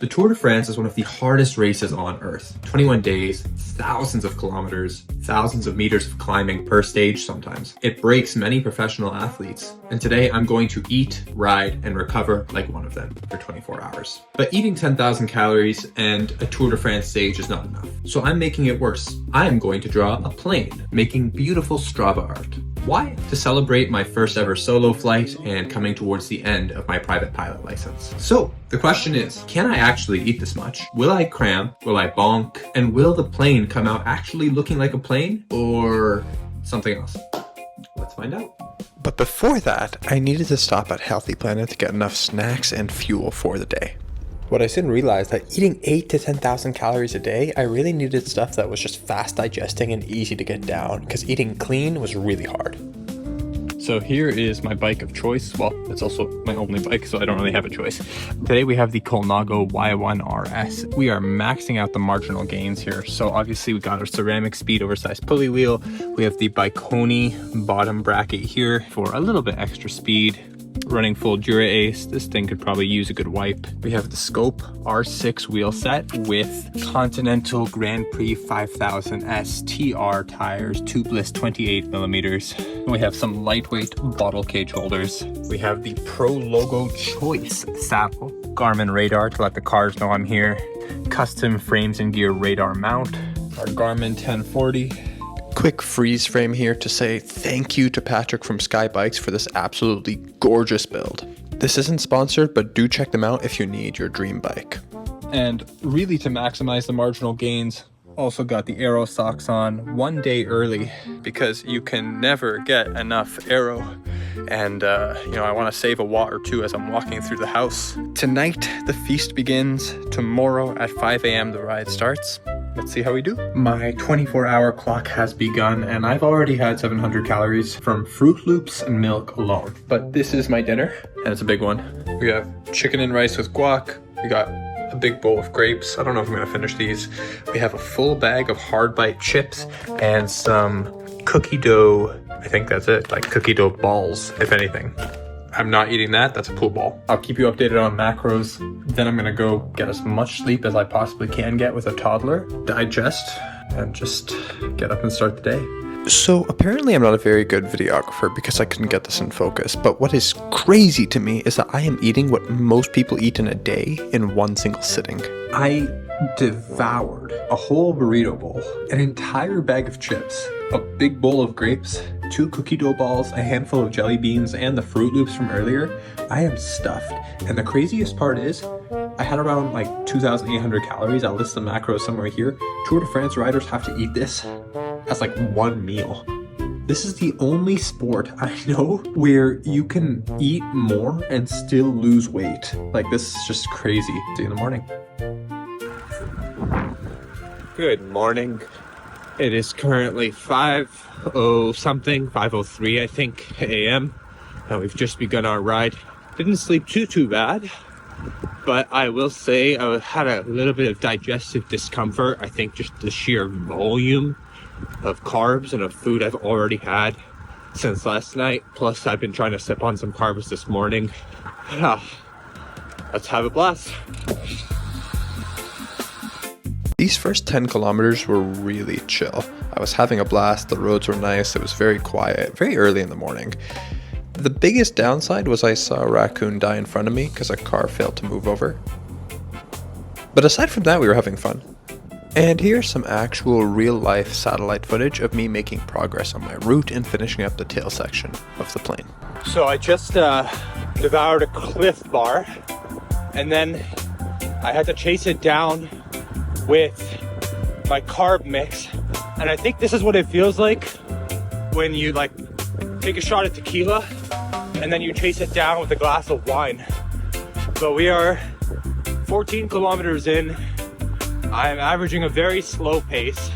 The Tour de France is one of the hardest races on earth. 21 days, thousands of kilometers, thousands of meters of climbing per stage sometimes. It breaks many professional athletes. And today I'm going to eat, ride, and recover like one of them for 24 hours. But eating 10,000 calories and a Tour de France stage is not enough. So I'm making it worse. I am going to draw a plane, making beautiful Strava art. Why? To celebrate my first ever solo flight and coming towards the end of my private pilot license. So the question is, can I actually eat this much? Will I cramp? Will I bonk? And will the plane come out actually looking like a plane or something else? Let's find out. But before that, I needed to stop at Healthy Planet to get enough snacks and fuel for the day. What I soon realized that eating 8 to 10,000 calories a day, I really needed stuff that was just fast digesting and easy to get down, because eating clean was really hard. So here is my bike of choice. Well, it's also my only bike, so I don't really have a choice. Today we have the Colnago Y1RS. We are maxing out the marginal gains here. So obviously we got our ceramic speed oversized pulley wheel. We have the Biconi bottom bracket here for a little bit extra speed. Running full Dura Ace, this thing could probably use a good wipe. We have the Scope R6 wheel set with Continental Grand Prix 5000S TR tires, tubeless 28 millimeters. We have some lightweight bottle cage holders. We have the Pro Logo Choice saddle, Garmin radar to let the cars know I'm here, custom frames and gear radar mount, our Garmin 1040. Quick freeze frame here to say thank you to Patrick from Sky Bikes for this absolutely gorgeous build. This isn't sponsored, but do check them out if you need your dream bike. And really to maximize the marginal gains, also got the Aero socks on 1 day early because you can never get enough Aero. And I want to save a watt or two as I'm walking through the house. Tonight, the feast begins. Tomorrow at 5 a.m. the ride starts. Let's see how we do. My 24-hour clock has begun and I've already had 700 calories from Fruit Loops and milk alone. But this is my dinner, and it's a big one. We have chicken and rice with guac. We got a big bowl of grapes. I don't know if I'm gonna finish these. We have a full bag of hard bite chips and some cookie dough. I think that's it, like cookie dough balls, if anything. I'm not eating that, that's a pool ball. I'll keep you updated on macros. Then I'm gonna go get as much sleep as I possibly can get with a toddler, digest, and just get up and start the day. So apparently I'm not a very good videographer because I couldn't get this in focus, but what is crazy to me is that I am eating what most people eat in a day in one single sitting. I devoured a whole burrito bowl, an entire bag of chips, a big bowl of grapes, 2 cookie dough balls, a handful of jelly beans, and the Fruit Loops from earlier. I am stuffed. And the craziest part is, I had around like 2,800 calories. I'll list the macros somewhere here. Tour de France riders have to eat this as like one meal. This is the only sport I know where you can eat more and still lose weight. Like, this is just crazy. See you in the morning. Good morning. It is currently 5:03 I think a.m. and we've just begun our ride. Didn't sleep too bad, but I will say I had a little bit of digestive discomfort. I think just the sheer volume of carbs and of food I've already had since last night. Plus I've been trying to sip on some carbs this morning. Let's have a blast. These first 10 kilometers were really chill. I was having a blast, the roads were nice, it was very quiet, very early in the morning. The biggest downside was I saw a raccoon die in front of me because a car failed to move over. But aside from that, we were having fun. And here's some actual real-life satellite footage of me making progress on my route and finishing up the tail section of the plane. So I just devoured a Cliff Bar, and then I had to chase it down with my carb mix. And I think this is what it feels like when you like take a shot of tequila and then you chase it down with a glass of wine. So we are 14 kilometers in. I'm averaging a very slow pace.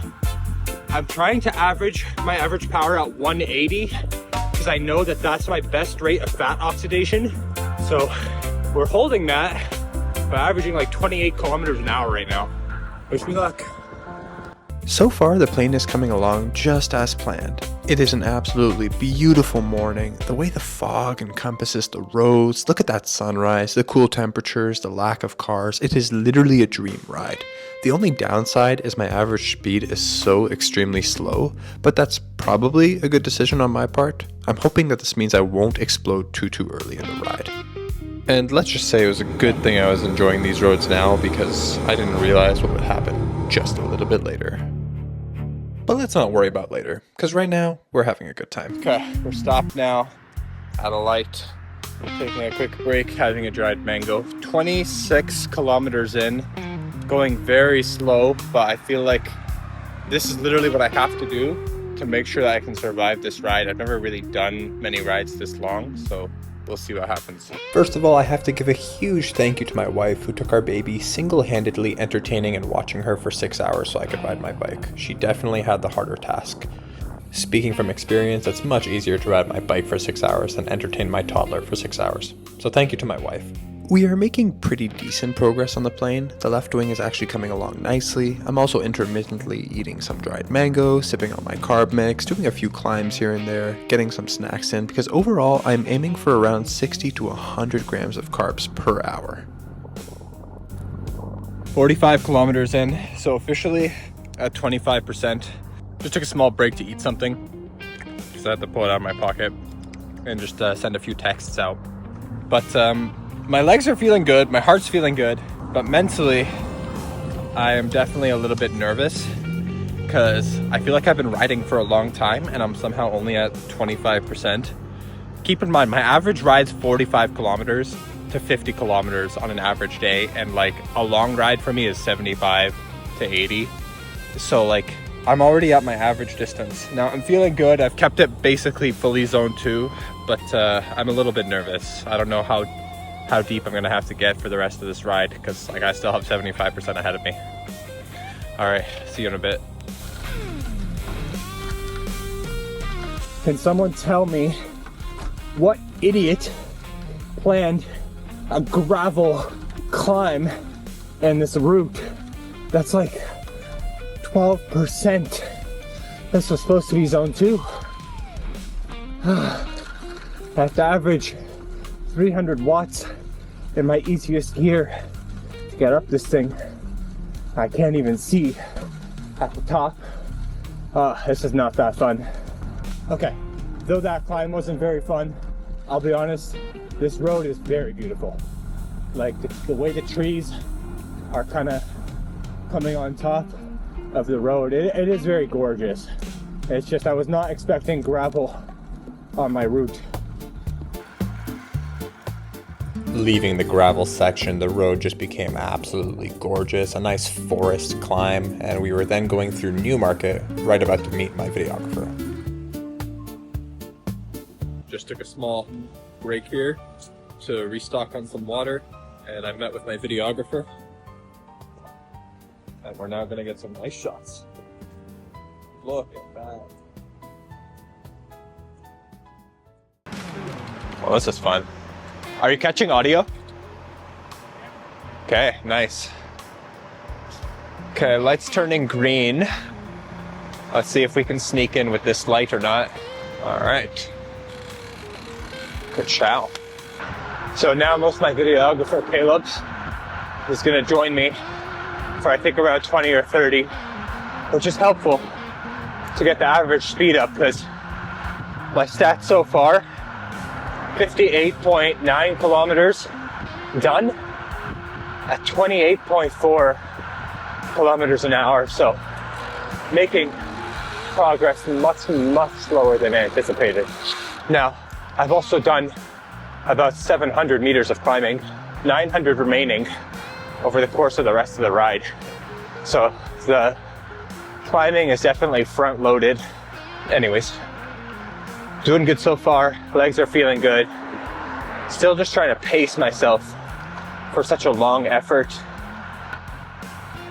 I'm trying to average my average power at 180 because I know that that's my best rate of fat oxidation. So we're holding that by averaging like 28 kilometers an hour right now. Wish me luck. So far, the plane is coming along just as planned. It is an absolutely beautiful morning. The way the fog encompasses the roads, look at that sunrise, the cool temperatures, the lack of cars. It is literally a dream ride. The only downside is my average speed is so extremely slow, but that's probably a good decision on my part. I'm hoping that this means I won't explode too early in the ride. And let's just say it was a good thing I was enjoying these roads now because I didn't realize what would happen just a little bit later. But let's not worry about later, because right now, we're having a good time. Okay, we're stopped now at a light. We're taking a quick break, having a dried mango. 26 kilometers in, going very slow, but I feel like this is literally what I have to do to make sure that I can survive this ride. I've never really done many rides this long, so we'll see what happens. First of all, I have to give a huge thank you to my wife who took our baby single-handedly entertaining and watching her for 6 hours so I could ride my bike. She definitely had the harder task. Speaking from experience, it's much easier to ride my bike for 6 hours than entertain my toddler for 6 hours. So thank you to my wife. We are making pretty decent progress on the plane. The left wing is actually coming along nicely. I'm also intermittently eating some dried mango, sipping on my carb mix, doing a few climbs here and there, getting some snacks in, because overall I'm aiming for around 60 to 100 grams of carbs per hour. 45 kilometers in, so officially at 25%. Just took a small break to eat something, because I had to pull it out of my pocket and just send a few texts out. But my legs are feeling good, my heart's feeling good, but mentally, I am definitely a little bit nervous because I feel like I've been riding for a long time and I'm somehow only at 25%. Keep in mind, my average ride's 45 kilometers to 50 kilometers on an average day, and like a long ride for me is 75 to 80. So like, I'm already at my average distance. Now I'm feeling good, I've kept it basically fully zone 2, but I'm a little bit nervous. I don't know how deep I'm gonna have to get for the rest of this ride because like I still have 75% ahead of me. All right, see you in a bit. Can someone tell me what idiot planned a gravel climb and this route that's like 12%? This was supposed to be zone 2. I have to average 300 watts in my easiest gear to get up this thing. I can't even see at the top. This is not that fun. Okay, though that climb wasn't very fun, I'll be honest, this road is very beautiful. Like the way the trees are kind of coming on top of the road, it is very gorgeous. It's just I was not expecting gravel on my route. Leaving the gravel section, the road just became absolutely gorgeous, a nice forest climb, and we were then going through Newmarket, right about to meet my videographer. Just took a small break here to restock on some water, and I met with my videographer. And we're now gonna get some nice shots. Look at that. Well, this is fun. Are you catching audio? Okay, nice. Okay, light's turning green. Let's see if we can sneak in with this light or not. All right. Good shout. So now most of my videographer, Caleb, is gonna join me for I think around 20 or 30, which is helpful to get the average speed up because my stats so far, 58.9 kilometers done at 28.4 kilometers an hour. So making progress much slower than anticipated. Now, I've also done about 700 meters of climbing, 900 remaining over the course of the rest of the ride. So the climbing is definitely front loaded. Anyways, doing good so far, legs are feeling good. Still just trying to pace myself for such a long effort.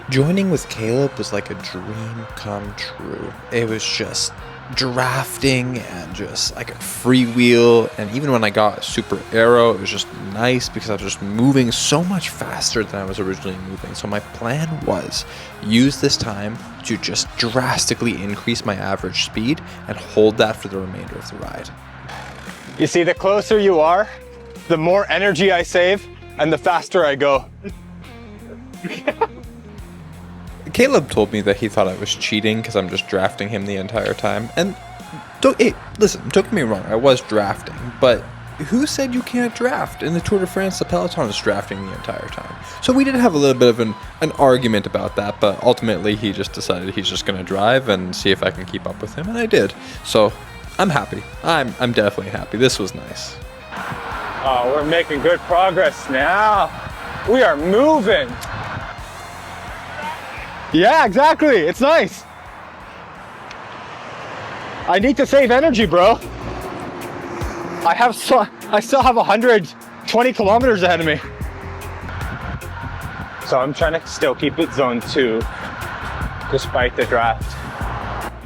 Joining with Caleb was like a dream come true. It was just drafting and just like a freewheel. And even when I got super aero, it was just nice because I was just moving so much faster than I was originally moving. So my plan was use this time to just drastically increase my average speed and hold that for the remainder of the ride. You see, the closer you are, the more energy I save and the faster I go. Caleb told me that he thought I was cheating because I'm just drafting him the entire time. And hey, listen, don't get me wrong, I was drafting, but who said you can't draft? In the Tour de France, the peloton is drafting the entire time. So we did have a little bit of an argument about that, but ultimately he just decided he's just going to drive and see if I can keep up with him, and I did. So I'm happy. I'm definitely happy. This was nice. Oh, we're making good progress now. We are moving. Yeah, exactly. It's nice. I need to save energy, bro. I still have 120 kilometers ahead of me. So I'm trying to still keep it zone 2 despite the draft.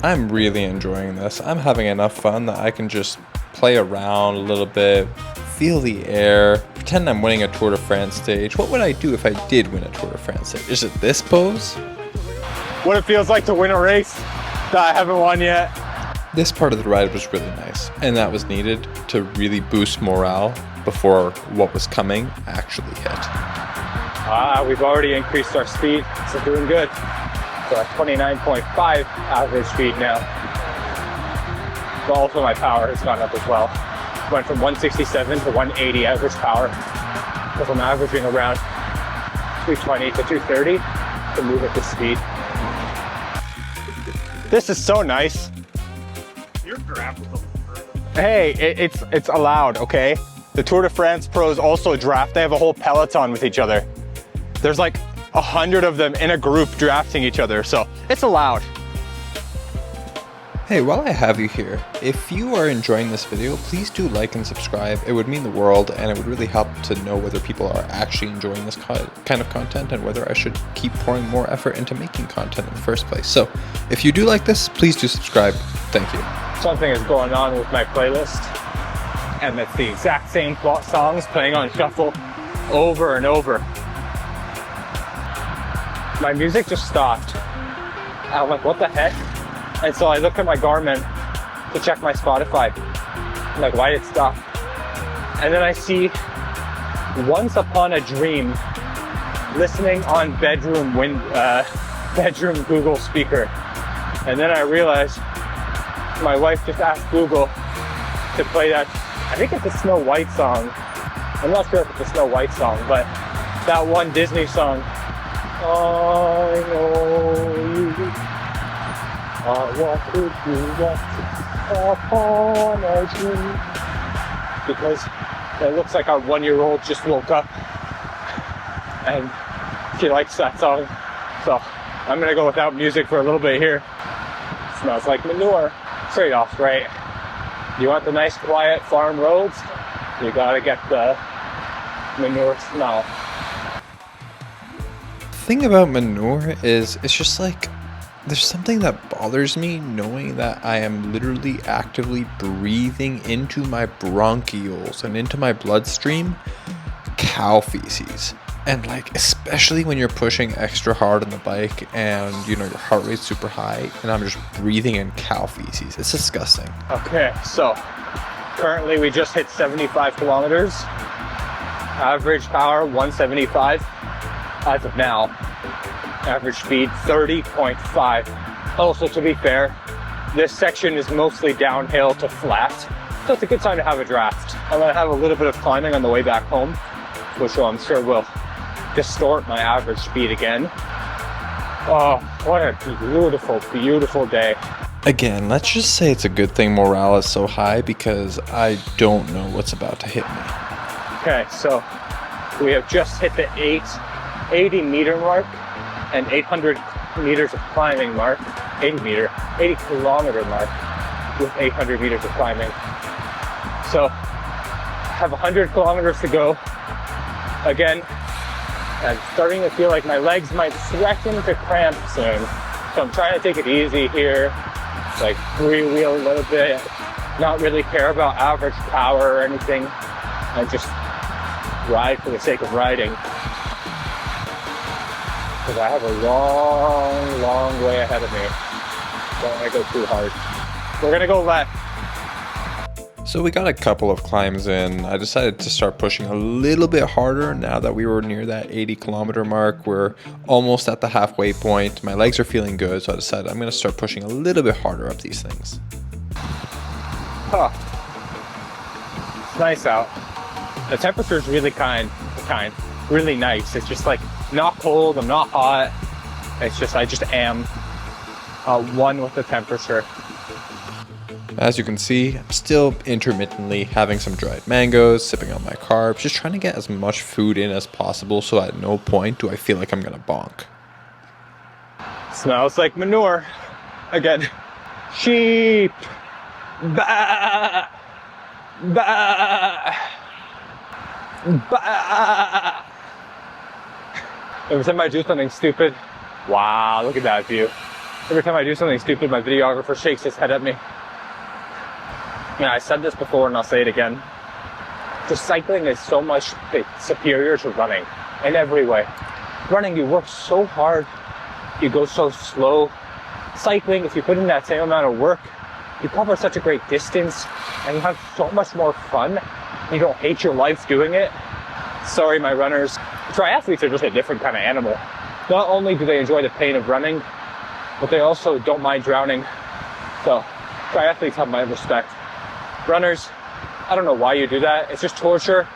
I'm really enjoying this. I'm having enough fun that I can just play around a little bit, feel the air, pretend I'm winning a Tour de France stage. What would I do if I did win a Tour de France stage? Is it this pose? What it feels like to win a race that I haven't won yet. This part of the ride was really nice, and that was needed to really boost morale before what was coming actually hit. We've already increased our speed, so doing good. So at 29.5 average speed now. But also my power has gone up as well. Went from 167 to 180 average power. Because I'm averaging around 220 to 230 to move at this speed. This is so nice. Your draft was Hey, it's allowed, okay? The Tour de France pros also draft. They have a whole peloton with each other. There's like 100 of them in a group drafting each other, so it's allowed. Hey, while I have you here, if you are enjoying this video, please do like and subscribe. It would mean the world, and it would really help to know whether people are actually enjoying this kind of content and whether I should keep pouring more effort into making content in the first place. So if you do like this, please do subscribe. Thank you. Something is going on with my playlist, and it's the exact same songs playing on shuffle over and over. My music just stopped. I'm like, what the heck? And so I look at my Garmin to check my Spotify. I'm like, why did it stop? And then I see Once Upon a Dream listening on bedroom Google speaker. And then I realized my wife just asked Google to play that. I think it's a Snow White song. I'm not sure if it's a Snow White song, but that one Disney song. I know you. I want to do Once Upon a Dream. Because it looks like our 1-year-old just woke up and she likes that song. So I'm gonna go without music for a little bit here. Smells like manure. Trade-off, right? You want the nice quiet farm roads, you gotta get the manure smell. The thing about manure is it's just like there's something that bothers me knowing that I am literally actively breathing into my bronchioles and into my bloodstream cow feces. And like, especially when you're pushing extra hard on the bike and you know your heart rate's super high and I'm just breathing in cow feces. It's disgusting. Okay, so currently we just hit 75 kilometers. Average power 175 as of now. Average speed 30.5. Also, to be fair, this section is mostly downhill to flat, so it's a good time to have a draft. I'm gonna have a little bit of climbing on the way back home, which I'm sure will distort my average speed again. Oh, what a beautiful, beautiful day. Again, let's just say it's a good thing morale is so high because I don't know what's about to hit me. Okay, so we have just hit the 80 meter mark and 800 meters of climbing mark, 80 kilometer mark with 800 meters of climbing. So have 100 kilometers to go. Again, I'm starting to feel like my legs might threaten to cramp soon. So I'm trying to take it easy here. like freewheel a little bit, not really care about average power or anything, and just ride for the sake of riding. Because I have a long, long way ahead of me. Don't want to go too hard. We're gonna go left. So we got a couple of climbs in. I decided to start pushing a little bit harder now that we were near that 80-kilometer mark. We're almost at the halfway point. My legs are feeling good, so I decided I'm going to start pushing a little bit harder up these things. Huh. It's nice out. The temperature is really really nice. It's just like not cold, I'm not hot. It's just, I just am one with the temperature. As you can see, I'm still intermittently having some dried mangoes, sipping on my carbs, just trying to get as much food in as possible so at no point do I feel like I'm gonna bonk. Smells like manure. Again. Sheep. Bah. Bah. Bah. Every time I do something stupid, wow, look at that view. Every time I do something stupid, my videographer shakes his head at me. Yeah, I said this before and I'll say it again. Just cycling is so much superior to running in every way. Running, you work so hard, you go so slow. Cycling, if you put in that same amount of work, you cover such a great distance and you have so much more fun. You don't hate your life doing it. Sorry, my runners. Triathletes are just a different kind of animal. Not only do they enjoy the pain of running, but they also don't mind drowning. So, triathletes have my respect. Runners, I don't know why you do that. It's just torture.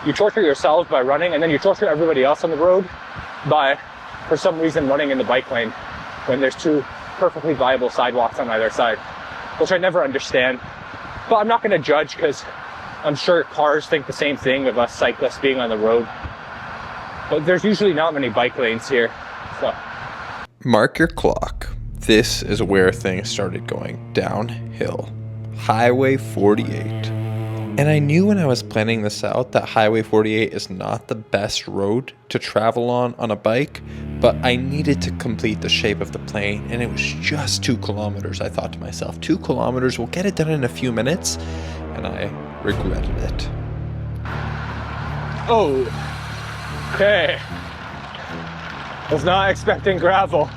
You torture yourselves by running, and then you torture everybody else on the road by, for some reason, running in the bike lane when there's two perfectly viable sidewalks on either side, which I never understand. But I'm not going to judge because I'm sure cars think the same thing of us cyclists being on the road. But there's usually not many bike lanes here, so. Mark your clock. This is where things started going downhill. Highway 48. And I knew when I was planning this out that Highway 48 is not the best road to travel on a bike, but I needed to complete the shape of the plane, and it was just 2 kilometers. I thought to myself, 2 kilometers, we'll get it done in a few minutes, and I regretted it. Oh, okay. Was not expecting gravel.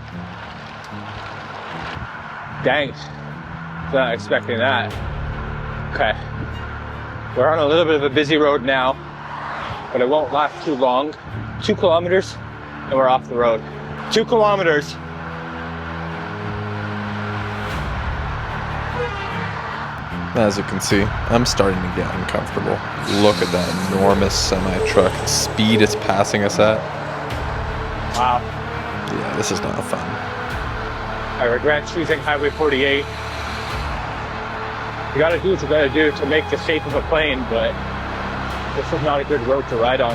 Dang. Not expecting that. Okay. We're on a little bit of a busy road now, but it won't last too long. 2 kilometers and we're off the road. 2 kilometers. As you can see, I'm starting to get uncomfortable. Look at that enormous semi-truck, the speed it's passing us at. Wow. Yeah, this is not fun. I regret choosing Highway 48. You gotta do what you gotta do to make the shape of a plane, but this is not a good road to ride on.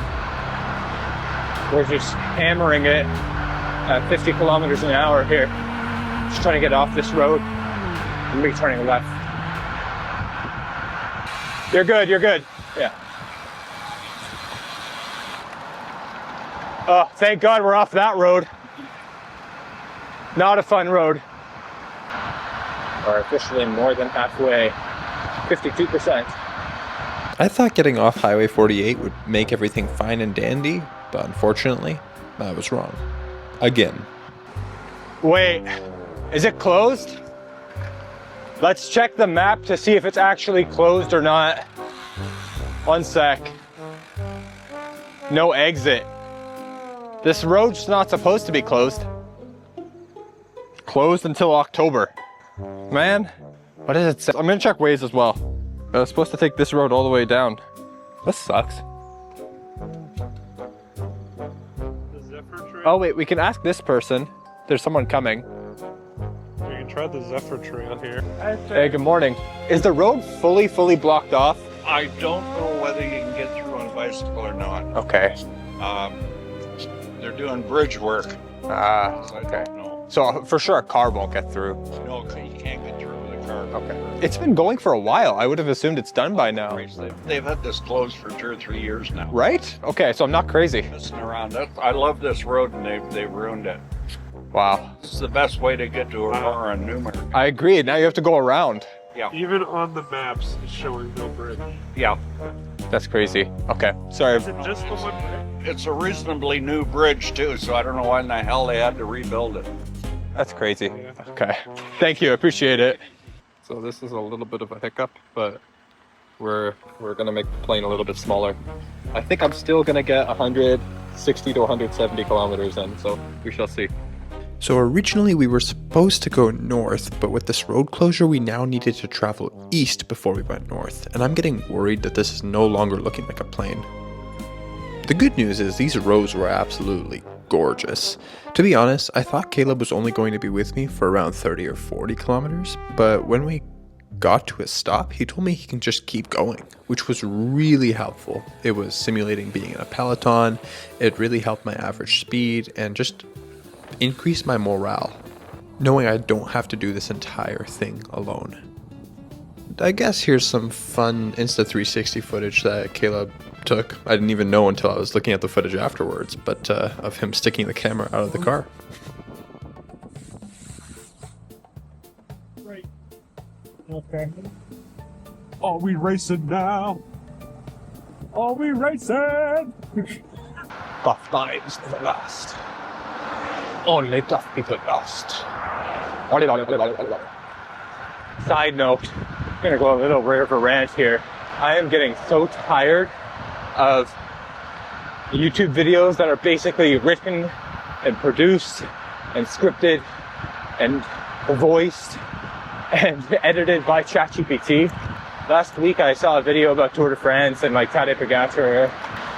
We're just hammering it at 50 kilometers an hour here. Just trying to get off this road and be turning left. You're good, you're good. Yeah. Oh, thank God we're off that road. Not a fun road. We're officially more than halfway. 52%. I thought getting off Highway 48 would make everything fine and dandy, but unfortunately, I was wrong. Again. Wait, is it closed? Let's check the map to see if it's actually closed or not. One sec. No exit. This road's not supposed to be closed. Closed until October. Man, what does it say? I'm gonna check Waze as well. I was supposed to take this road all the way down. This sucks. Oh wait, we can ask this person. There's someone coming. We can try the Zephyr Trail here. Hey, good morning. Is the road fully blocked off? I don't know whether you can get through on a bicycle or not. Okay. They're doing bridge work. Okay. I don't know. So for sure a car won't get through. No, you can't get through with a car. Okay. It's been going for a while. I would have assumed it's done by now. They've had this closed for 2 or 3 years now. Right? Okay, so I'm not crazy. Messing around. I love this road and they've ruined it. Wow. This is the best way to get to Aurora and Newmarket. I agree. Now you have to go around. Even on the maps, it's showing no bridge. Yeah. That's crazy. Okay. Sorry. Is it just the one bridge? It's a reasonably new bridge too, so I don't know why in the hell they had to rebuild it. That's crazy. Okay. Thank you. I appreciate it. So this is a little bit of a hiccup, but we're gonna make the plane a little bit smaller. I think I'm still gonna get 160 to 170 kilometers in, so we shall see. So originally we were supposed to go north, but with this road closure we now needed to travel east before we went north, and I'm getting worried that this is no longer looking like a plane. The good news is these roads were absolutely gorgeous. To be honest, I thought Caleb was only going to be with me for around 30 or 40 kilometers, but when we got to a stop, he told me he can just keep going, which was really helpful. It was simulating being in a peloton, it really helped my average speed, and just increased my morale, knowing I don't have to do this entire thing alone. I guess here's some fun Insta360 footage that Caleb took. I didn't even know until I was looking at the footage afterwards, but of him sticking the camera out of the car. Right. Okay. Are we racing now? Are we racing? Tough times never last. Only tough people last. Side note, I'm gonna go a little bit of a rant here. I am getting so tired of YouTube videos that are basically written and produced and scripted and voiced and edited by ChatGPT. Last week I saw a video about Tour de France and like Tadej Pogačar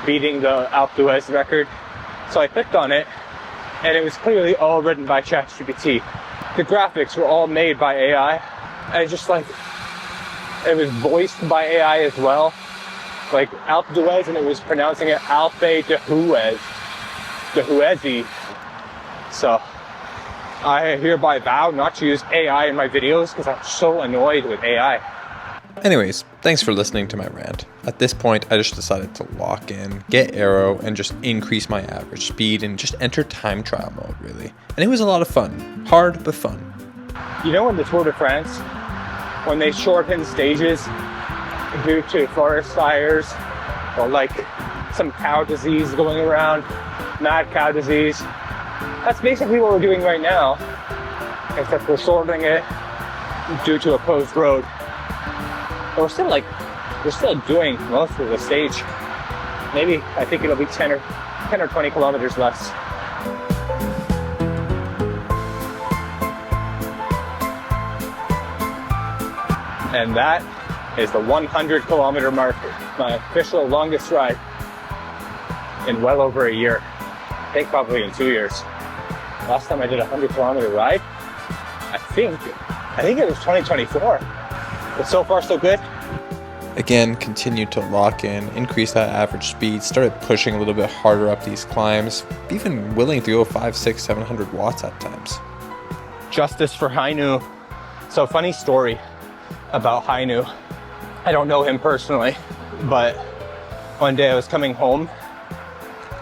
beating the Alpe d'Huez record. So I clicked on it and it was clearly all written by ChatGPT. The graphics were all made by AI. And just like, it was voiced by AI as well. Like Alpe d'Huez, and it was pronouncing it Alpe d'Huez. D'Huezi. So I hereby vow not to use AI in my videos because I'm so annoyed with AI. Anyways, thanks for listening to my rant. At this point, I just decided to lock in, get aero, and just increase my average speed and just enter time trial mode, really. And it was a lot of fun. Hard, but fun. You know, in the Tour de France, when they shorten stages due to forest fires or like some cow disease going around, mad cow disease, that's basically what we're doing right now, except we're shortening it due to a closed road. But we're still doing most of the stage. Maybe, I think it'll be 10 or 20 kilometers less. And that is the 100 kilometer mark, my official longest ride in well over a year. I think probably in 2 years. Last time I did a 100 kilometer ride, I think it was 2024. But so far so good. Again, continued to lock in, increase that average speed, started pushing a little bit harder up these climbs, even willing to go 500, 600, 700 watts at times. Justice for Hainu. So funny story about Hainu. I don't know him personally, but one day I was coming home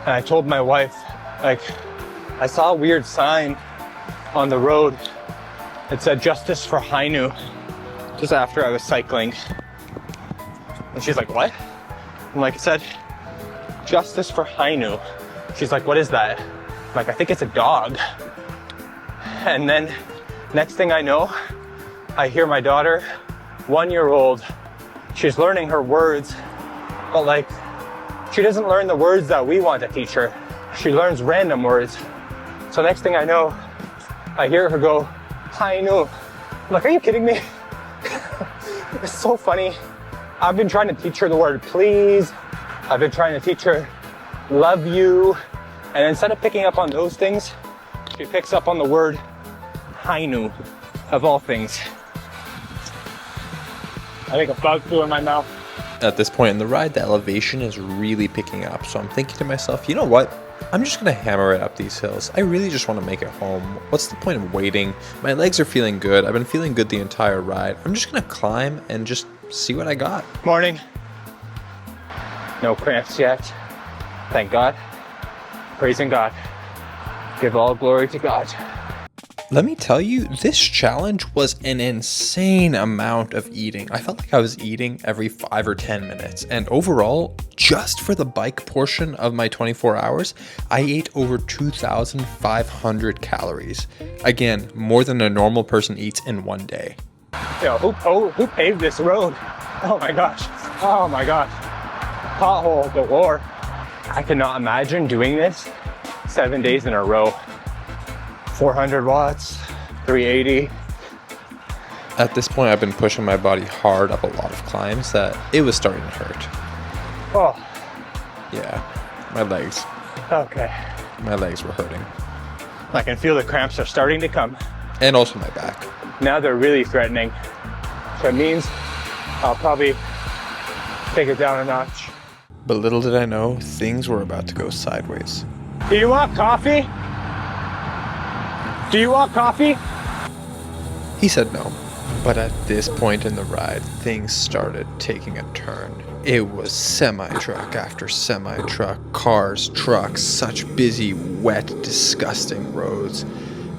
and I told my wife, like, I saw a weird sign on the road that said Justice for Hainu just after I was cycling. And she's like, what? I'm like, it said Justice for Hainu. She's like, what is that? I'm like, I think it's a dog. And then next thing I know, I hear my daughter, 1-year-old, she's learning her words, but like, she doesn't learn the words that we want to teach her. She learns random words. So next thing I know, I hear her go, Hainu. I'm like, are you kidding me? It's so funny. I've been trying to teach her the word please. I've been trying to teach her love you. And instead of picking up on those things, she picks up on the word Hainu, of all things. I think a bug flew in my mouth. At this point in the ride, the elevation is really picking up. So I'm thinking to myself, you know what? I'm just gonna hammer it up these hills. I really just want to make it home. What's the point of waiting? My legs are feeling good. I've been feeling good the entire ride. I'm just gonna climb and just see what I got. Morning. No cramps yet. Thank God. Praising God. Give all glory to God. Let me tell you, this challenge was an insane amount of eating. I felt like I was eating every 5 or 10 minutes. And overall, just for the bike portion of my 24 hours, I ate over 2,500 calories. Again, more than a normal person eats in one day. Yo, who paved this road? Oh my gosh. Oh my gosh. Pothole galore. I cannot imagine doing this 7 days in a row. 400 watts, 380. At this point, I've been pushing my body hard up a lot of climbs that it was starting to hurt. Oh, Yeah, my legs were hurting. I can feel the cramps are starting to come. And also my back. Now they're really threatening. So it means I'll probably take it down a notch. But little did I know, things were about to go sideways. Do you want coffee? Do you want coffee? He said no. But at this point in the ride, things started taking a turn. It was semi-truck after semi-truck, cars, trucks, such busy, wet, disgusting roads.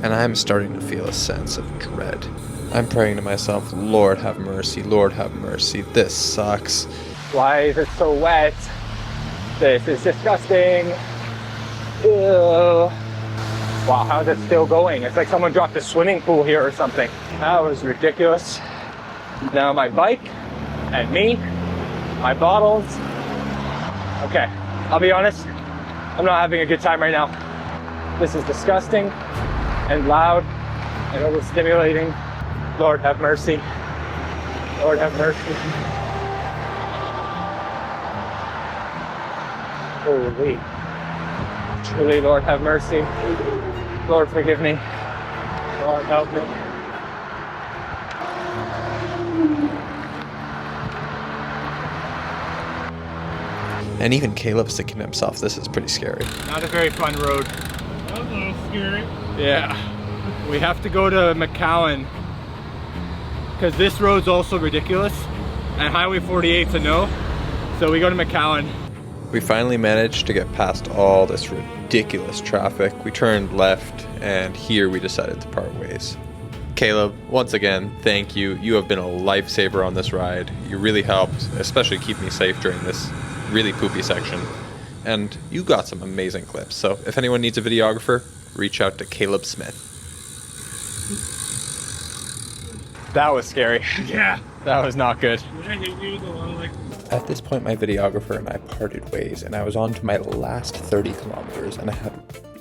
And I'm starting to feel a sense of dread. I'm praying to myself, Lord have mercy, Lord have mercy, this sucks. Why is it so wet? This is disgusting. Ew. Wow, how's it still going? It's like someone dropped a swimming pool here or something. That was ridiculous. Now my bike and me, my bottles. Okay, I'll be honest, I'm not having a good time right now. This is disgusting and loud and overstimulating. Lord have mercy. Lord have mercy. Holy. Truly, Lord have mercy. Lord forgive me. Lord help me. And even Caleb's thinking to himself, this is pretty scary. Not a very fun road. That was a little scary. Yeah. We have to go to McAllen because this road's also ridiculous and Highway 48's a no. So we go to McAllen. We finally managed to get past all this ridiculous traffic. We turned left, and here we decided to part ways. Caleb, once again, thank you. You have been a lifesaver on this ride. You really helped, especially keep me safe during this really poopy section. And you got some amazing clips. So if anyone needs a videographer, reach out to Caleb Smith. That was scary. Yeah. That was not good. When I hit you, the one like. At this point, my videographer and I parted ways, and I was on to my last 30 kilometers, and I had,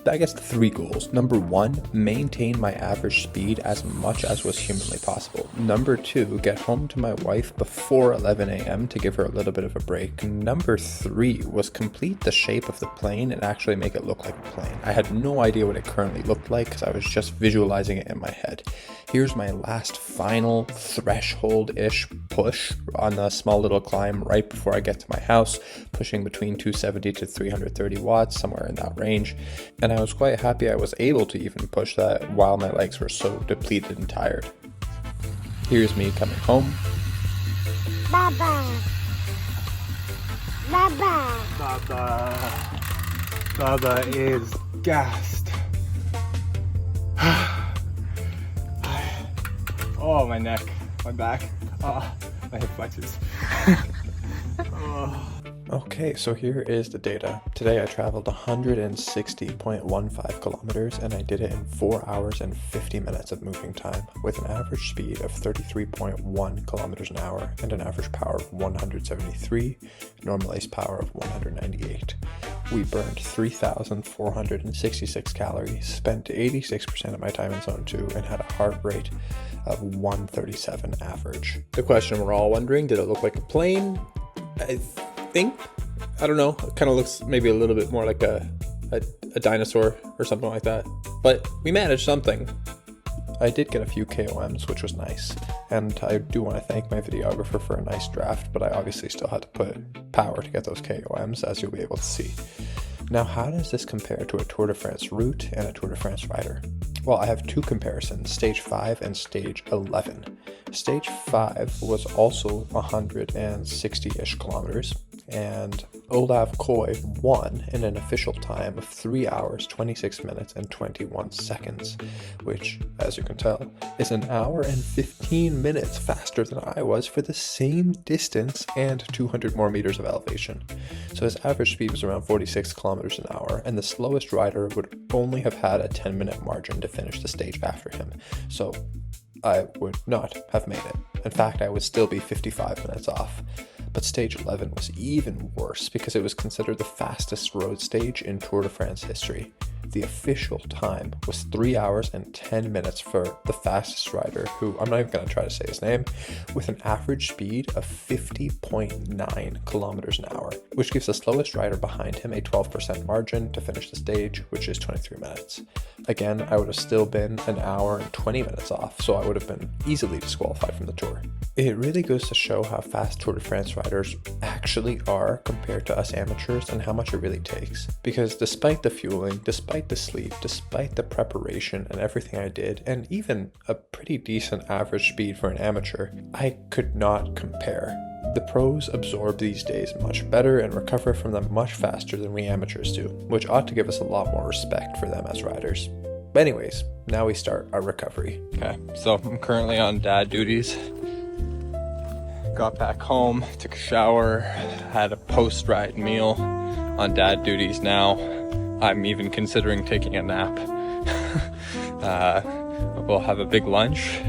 I guess, 3 goals. Number 1, maintain my average speed as much as was humanly possible. Number 2, get home to my wife before 11 a.m. to give her a little bit of a break. Number 3 was complete the shape of the plane and actually make it look like a plane. I had no idea what it currently looked like because I was just visualizing it in my head. Here's my last final threshold-ish push on the small little climb right before I get to my house, pushing between 270 to 330 watts, somewhere in that range. And I was quite happy I was able to even push that while my legs were so depleted and tired. Here's me coming home. Baba. Baba. Baba is gassed. Oh, my neck, my back, my hip flexors. Okay, so here is the data. Today I traveled 160.15 kilometers and I did it in 4 hours and 50 minutes of moving time with an average speed of 33.1 kilometers an hour and an average power of 173, normalized power of 198. We burned 3,466 calories, spent 86% of my time in zone 2 and had a heart rate of 137 average. The question we're all wondering, did it look like a plane? I don't know, it kind of looks maybe a little bit more like a dinosaur or something like that, but we managed something. I did get a few KOMs, which was nice, and I do want to thank my videographer for a nice draft, but I obviously still had to put power to get those KOMs, as you'll be able to see. Now, how does this compare to a Tour de France route and a Tour de France rider? Well, I have 2 comparisons, stage 5 and stage 11. Stage 5 was also 160-ish kilometers, and Olav Koy won in an official time of 3 hours, 26 minutes, and 21 seconds, which, as you can tell, is an hour and 15 minutes faster than I was for the same distance and 200 more meters of elevation. So his average speed was around 46 kilometers an hour, and the slowest rider would only have had a 10-minute margin to finish the stage after him. So I would not have made it. In fact, I would still be 55 minutes off. But stage 11 was even worse because it was considered the fastest road stage in Tour de France history. The official time was 3 hours and 10 minutes for the fastest rider, who I'm not even going to try to say his name, with an average speed of 50.9 kilometers an hour, which gives the slowest rider behind him a 12% margin to finish the stage, which is 23 minutes. Again, I would have still been an hour and 20 minutes off, so I would have been easily disqualified from the Tour. It really goes to show how fast Tour de France riders actually are compared to us amateurs and how much it really takes. Because despite the fueling, despite the sleep, despite the preparation and everything I did, and even a pretty decent average speed for an amateur, I could not compare. The pros absorb these days much better and recover from them much faster than we amateurs do, which ought to give us a lot more respect for them as riders. But anyways, now we start our recovery. Okay, so I'm currently on dad duties. Got back home, took a shower, had a post-ride meal. On dad duties now. I'm even considering taking a nap. We'll have a big lunch.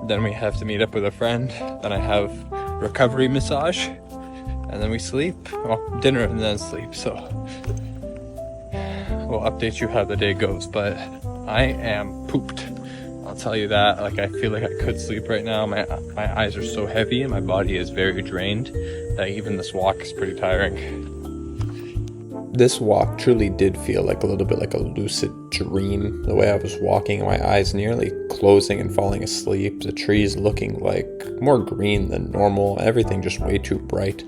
Then we have to meet up with a friend. Then I have recovery massage. And then we sleep. Well, dinner and then sleep. So we'll update you how the day goes. But I am pooped. I'll tell you that. Like, I feel like I could sleep right now. My eyes are so heavy and my body is very drained that even this walk is pretty tiring. This walk truly did feel like a little bit like a lucid dream. The way I was walking, my eyes nearly closing and falling asleep, the trees looking like more green than normal, everything just way too bright.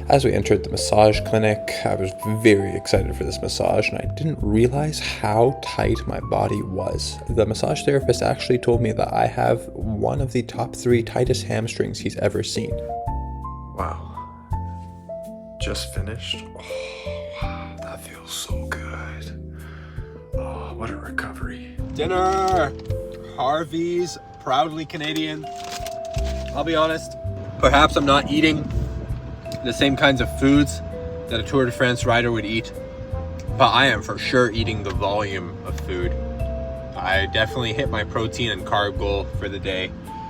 As we entered the massage clinic, I was very excited for this massage, and I didn't realize how tight my body was. The massage therapist actually told me that I have one of the top 3 tightest hamstrings he's ever seen. Wow. Just finished? Oh, wow. That feels so good. Oh, what a recovery. Dinner! Harvey's, proudly Canadian. I'll be honest, perhaps I'm not eating the same kinds of foods that a Tour de France rider would eat, but I am for sure eating the volume of food. I definitely hit my protein and carb goal for the day.